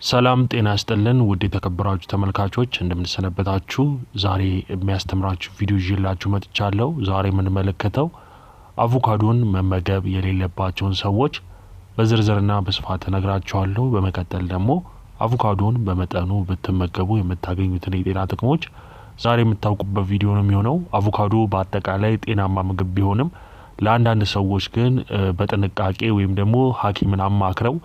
ሰላም ጤና ይስጥልን ውድ የተከበራችሁ ተመልካቾች እንደምንሰነበታችሁ። ዛሬ የሚያስተምራችሁ ቪዲዮ ይዤላችሁ መጥቻለሁ። ዛሬ የምንመለከተው አቮካዶን መመገብ የሌለባቸውን ሰዎች በዝርዝርና በስፋት እነግራችኋለሁ። በመቀጠል ደግሞ አቮካዶን በመጠኑ ብትመገቡ የምታገኙትን የጤና ጥቅሞች ዛሬ የምታውቁበት ቪዲዮ ነው የሚሆነው። አቮካዶ በአጠቃላይ ጤናማ ምግብ ቢሆንም ለአንዳንድ ሰዎች ግን በጥንቃቄ ወይም ደግሞ ሐኪምን አማክረው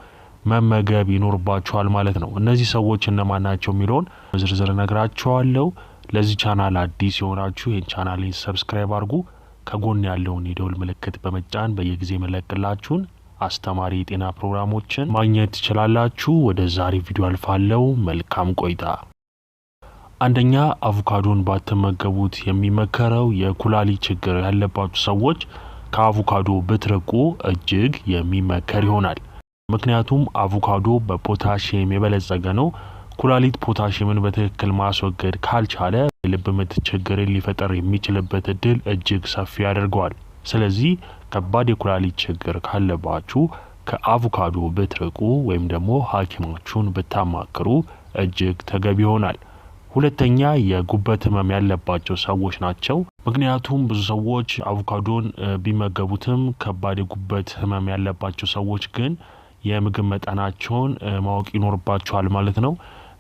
መመገብ ይኖርባቸዋል ማለት ነው። እነዚህ ሰዎች እነማን ናቸው የሚለውን በዝርዝር እነግራችኋለሁ። ለዚህ ቻናል አዲስ የሆናችሁ ይህን ቻናሌን ሰብስክራይብ አድርጉ። ከጎን ያለውን የደውል ምልክት በመጫን በየጊዜ መለቅላችሁን አስተማሪ የጤና ፕሮግራሞችን ማግኘት ትችላላችሁ። ወደ ዛሬ ቪዲዮ አልፋለሁ። መልካም ቆይታ። አንደኛ፣ አቮካዶን ባትመገቡት የሚመከረው የኩላሊት ችግር ያለባችሁ ሰዎች ከአቮካዶ ብትርቁ እጅግ የሚመከር ይሆናል። ምክንያቱም አቮካዶ በፖታሺየም የበለጸገ ነው። ኩላሊት ፖታሺየምን በትክክል ማስወገድ ካልቻለ የልብ ምት ችግርን ሊፈጠር የሚችልበት እድል እጅግ ሰፊ ያደርገዋል። ስለዚህ ከባድ የኩላሊት ችግር ካለባችሁ ከአቮካዶ ብትርቁ ወይም ደግሞ ሐኪማችሁን ብታማክሩ እጅግ ተገቢ ይሆናል። ሁለተኛ፣ የጉበት ህመም ያለባቸው ሰዎች ናቸው። ምክንያቱም ብዙ ሰዎች አቮካዶን ቢመገቡትም ከባድ የጉበት ህመም ያለባቸው ሰዎች ግን የምግብ መጠናቸውን ማወቅ ይኖርባቸዋል ማለት ነው።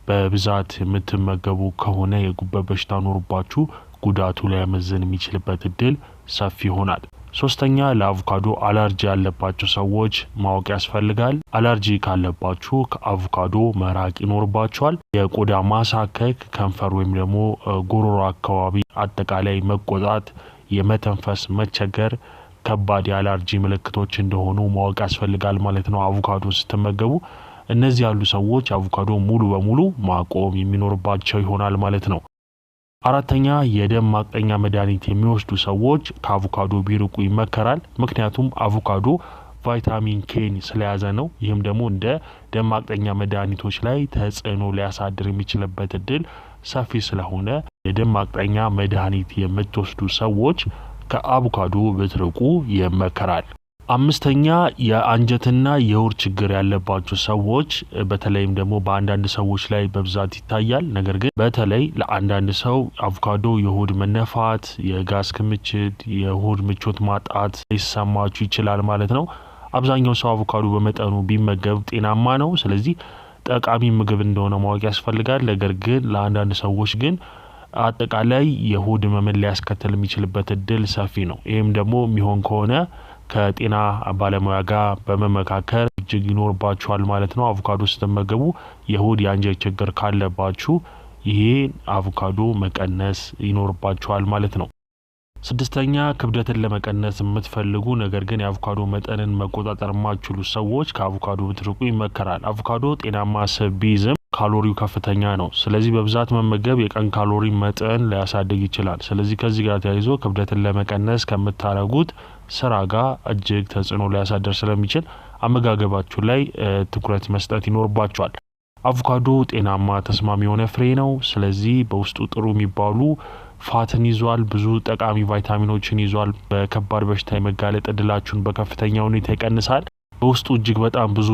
በብዛት የምትመገቡ ከሆነ የጉበት በሽታ ኖርባችሁ ጉዳቱ ሊያመዝን የሚችልበት እድል ሰፊ ይሆናል። ሶስተኛ፣ ለአቮካዶ አለርጂ ያለባቸው ሰዎች ማወቅ ያስፈልጋል። አለርጂ ካለባችሁ ከአቮካዶ መራቅ ይኖርባችኋል። የቆዳ ማሳከክ፣ ከንፈር ወይም ደግሞ ጉሮሮ አካባቢ አጠቃላይ መቆጣት፣ የመተንፈስ መቸገር ከባድ የአለርጂ ምልክቶች እንደሆኑ ማወቅ ያስፈልጋል ማለት ነው። አቮካዶ ስትመገቡ እነዚህ ያሉ ሰዎች አቮካዶ ሙሉ በሙሉ ማቆም የሚኖርባቸው ይሆናል ማለት ነው። አራተኛ፣ የደም ማቅጠኛ መድኃኒት የሚወስዱ ሰዎች ከአቮካዶ ቢርቁ ይመከራል። ምክንያቱም አቮካዶ ቫይታሚን ኬን ስለያዘ ነው። ይህም ደግሞ እንደ ደም ማቅጠኛ መድኃኒቶች ላይ ተጽዕኖ ሊያሳድር የሚችልበት እድል ሰፊ ስለሆነ የደም ማቅጠኛ መድኃኒት የምትወስዱ ሰዎች ከአቮካዶ ብትርቁ ይመከራል። አምስተኛ፣ የአንጀትና የሆድ ችግር ያለባቸው ሰዎች በተለይም ደግሞ በአንዳንድ ሰዎች ላይ በብዛት ይታያል። ነገር ግን በተለይ ለአንዳንድ ሰው አቮካዶ የሆድ መነፋት፣ የጋዝ ክምችት፣ የሆድ ምቾት ማጣት ሊሰማችሁ ይችላል ማለት ነው። አብዛኛው ሰው አቮካዶ በመጠኑ ቢመገብ ጤናማ ነው። ስለዚህ ጠቃሚ ምግብ እንደሆነ ማወቅ ያስፈልጋል። ነገር ግን ለአንዳንድ ሰዎች ግን አጠቃላይ የሆድ ህመምን ሊያስከትል የሚችልበት እድል ሰፊ ነው። ይህም ደግሞ የሚሆን ከሆነ ከጤና ባለሙያ ጋር በመመካከር እጅግ ይኖርባችኋል ማለት ነው። አቮካዶ ስትመገቡ የሆድ የአንጀት ችግር ካለባችሁ ይሄ አቮካዶ መቀነስ ይኖርባችኋል ማለት ነው። ስድስተኛ፣ ክብደትን ለመቀነስ የምትፈልጉ ነገር ግን የአቮካዶ መጠንን መቆጣጠር የማትችሉ ሰዎች ከአቮካዶ ብትርቁ ይመከራል። አቮካዶ ጤናማ ስብ ቢይዝም ካሎሪው ከፍተኛ ነው። ስለዚህ በብዛት መመገብ የቀን ካሎሪ መጠን ሊያሳድግ ይችላል። ስለዚህ ከዚህ ጋር ተያይዞ ክብደትን ለመቀነስ ከምታረጉት ስራ ጋር እጅግ ተጽዕኖ ሊያሳድር ስለሚችል አመጋገባችሁ ላይ ትኩረት መስጠት ይኖርባችኋል። አቮካዶ ጤናማ ተስማሚ የሆነ ፍሬ ነው። ስለዚህ በውስጡ ጥሩ የሚባሉ ፋትን ይዟል። ብዙ ጠቃሚ ቫይታሚኖችን ይዟል። በከባድ በሽታ የመጋለጥ እድላችሁን በከፍተኛ ሁኔታ ይቀንሳል። በውስጡ እጅግ በጣም ብዙ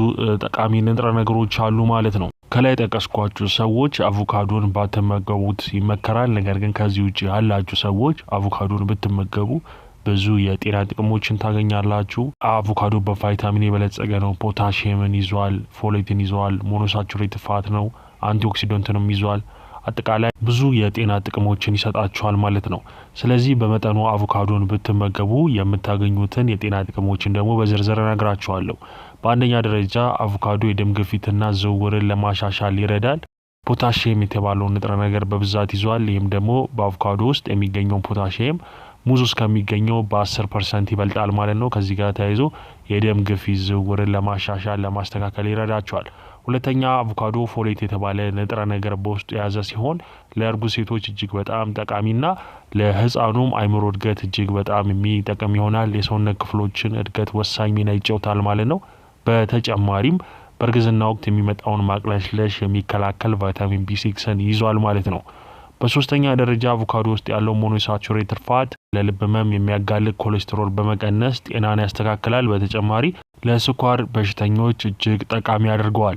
ጠቃሚ ንጥረ ነገሮች አሉ ማለት ነው። ከላይ ጠቀስኳችሁ ሰዎች አቮካዶን ባትመገቡት ይመከራል። ነገር ግን ከዚህ ውጪ ያላችሁ ሰዎች አቮካዶን ብትመገቡ ብዙ የጤና ጥቅሞችን ታገኛላችሁ። አቮካዶ በቫይታሚን የበለጸገ ነው። ፖታሺየምን ይዟል፣ ፎሌትን ይዟል፣ ሞኖሳቹሬትድ ፋት ነው፣ አንቲኦክሲደንትንም ይዟል። አጠቃላይ ብዙ የጤና ጥቅሞችን ይሰጣችኋል ማለት ነው። ስለዚህ በመጠኑ አቮካዶን ብትመገቡ የምታገኙትን የጤና ጥቅሞችን ደግሞ በዝርዝር እነግራችኋለሁ። በአንደኛ ደረጃ አቮካዶ የደም ግፊትና ዝውውርን ለማሻሻል ይረዳል። ፖታሺየም የተባለውን ንጥረ ነገር በብዛት ይዟል። ይህም ደግሞ በአቮካዶ ውስጥ የሚገኘው ፖታሺየም ሙዝ ውስጥ ከሚገኘው በ10% ይበልጣል ማለት ነው። ከዚህ ጋር ተያይዞ የደም ግፊት ዝውውርን ለማሻሻል ለማስተካከል ይረዳቸዋል። ሁለተኛ፣ አቮካዶ ፎሌት የተባለ ንጥረ ነገር በውስጡ የያዘ ሲሆን ለእርጉዝ ሴቶች እጅግ በጣም ጠቃሚና ለህፃኑም አይምሮ እድገት እጅግ በጣም የሚጠቅም ይሆናል። የሰውነት ክፍሎችን እድገት ወሳኝ ሚና ይጫወታል ማለት ነው። በተጨማሪም በእርግዝና ወቅት የሚመጣውን ማቅለሽለሽ የሚከላከል ቫይታሚን ቢ6ን ይዟል ማለት ነው። በሶስተኛ ደረጃ አቮካዶ ውስጥ ያለው ሞኖሳቹሬትድ ፋት ለልብ ህመም የሚያጋልጥ ኮሌስትሮል በመቀነስ ጤናን ያስተካክላል። በተጨማሪ ለስኳር በሽተኞች እጅግ ጠቃሚ ያደርገዋል።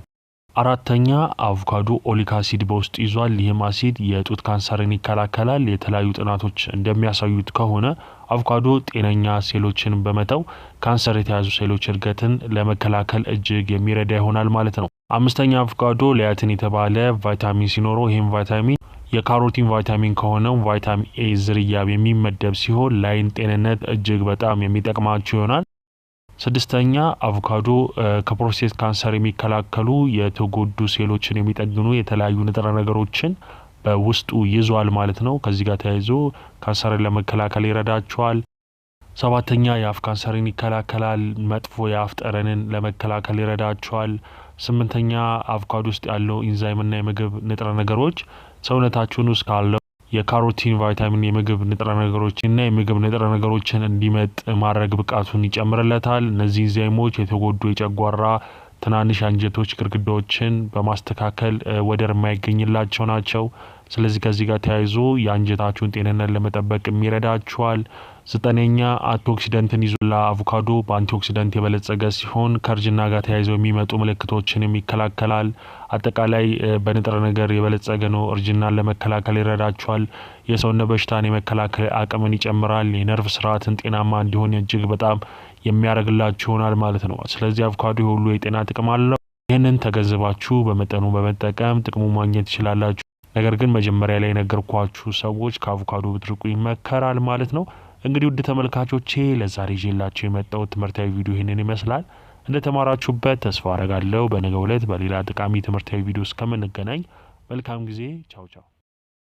አራተኛ አቮካዶ ኦሊክ አሲድ በውስጡ ይዟል። ይህም አሲድ የጡት ካንሰርን ይከላከላል። የተለያዩ ጥናቶች እንደሚያሳዩት ከሆነ አቮካዶ ጤነኛ ሴሎችን በመተው ካንሰር የተያዙ ሴሎች እድገትን ለመከላከል እጅግ የሚረዳ ይሆናል ማለት ነው። አምስተኛ አቮካዶ ሊያቲን የተባለ ቫይታሚን ሲኖረው ይህም ቫይታሚን የካሮቲን ቫይታሚን ከሆነው ቫይታሚን ኤ ዝርያ የሚመደብ ሲሆን ለዓይን ጤንነት እጅግ በጣም የሚጠቅማችሁ ይሆናል። ስድስተኛ አቮካዶ ከፕሮስቴት ካንሰር የሚከላከሉ የተጎዱ ሴሎችን የሚጠግኑ የተለያዩ ንጥረ ነገሮችን በውስጡ ይዟል ማለት ነው። ከዚህ ጋር ተያይዞ ካንሰርን ለመከላከል ይረዳቸዋል። ሰባተኛ የአፍ ካንሰርን ይከላከላል። መጥፎ የአፍ ጠረንን ለመከላከል ይረዳቸዋል። ስምንተኛ አቮካዶ ውስጥ ያለው ኢንዛይምና የምግብ ንጥረ ነገሮች ሰውነታችን ውስጥ ካለው የካሮቲን ቫይታሚን የምግብ ንጥረ ነገሮችና የምግብ ንጥረ ነገሮችን እንዲመጥ ማድረግ ብቃቱን ይጨምርለታል። እነዚህ ኢንዛይሞች የተጎዱ የጨጓራ ትናንሽ አንጀቶች ግድግዳዎችን በማስተካከል ወደር የማይገኝላቸው ናቸው። ስለዚህ ከዚህ ጋር ተያይዞ የአንጀታችሁን ጤንነት ለመጠበቅ ይረዳችኋል። ዘጠነኛ አንቲኦክሲደንትን ይዞላ አቮካዶ በአንቲኦክሲደንት የበለጸገ ሲሆን ከእርጅና ጋር ተያይዘው የሚመጡ ምልክቶችን ይከላከላል። አጠቃላይ በንጥረ ነገር የበለጸገ ነው። እርጅናን ለመከላከል ይረዳችኋል። የሰውነት በሽታን የመከላከል አቅምን ይጨምራል። የነርቭ ስርዓትን ጤናማ እንዲሆን እጅግ በጣም የሚያደርግላችሁ ይሆናል ማለት ነው። ስለዚህ አቮካዶ ሁሉ የጤና ጥቅም አለው። ይህንን ተገንዝባችሁ በመጠኑ በመጠቀም ጥቅሙ ማግኘት ትችላላችሁ። ነገር ግን መጀመሪያ ላይ የነገርኳችሁ ሰዎች ከአቮካዶ ብትርቁ ይመከራል ማለት ነው። እንግዲህ ውድ ተመልካቾቼ ለዛሬ ይዤላችሁ የመጣው ትምህርታዊ ቪዲዮ ይህንን ይመስላል። እንደተማራችሁበት ተስፋ አረጋለሁ። በነገው ዕለት በሌላ ጠቃሚ ትምህርታዊ ቪዲዮ እስከምንገናኝ መልካም ጊዜ። ቻው ቻው።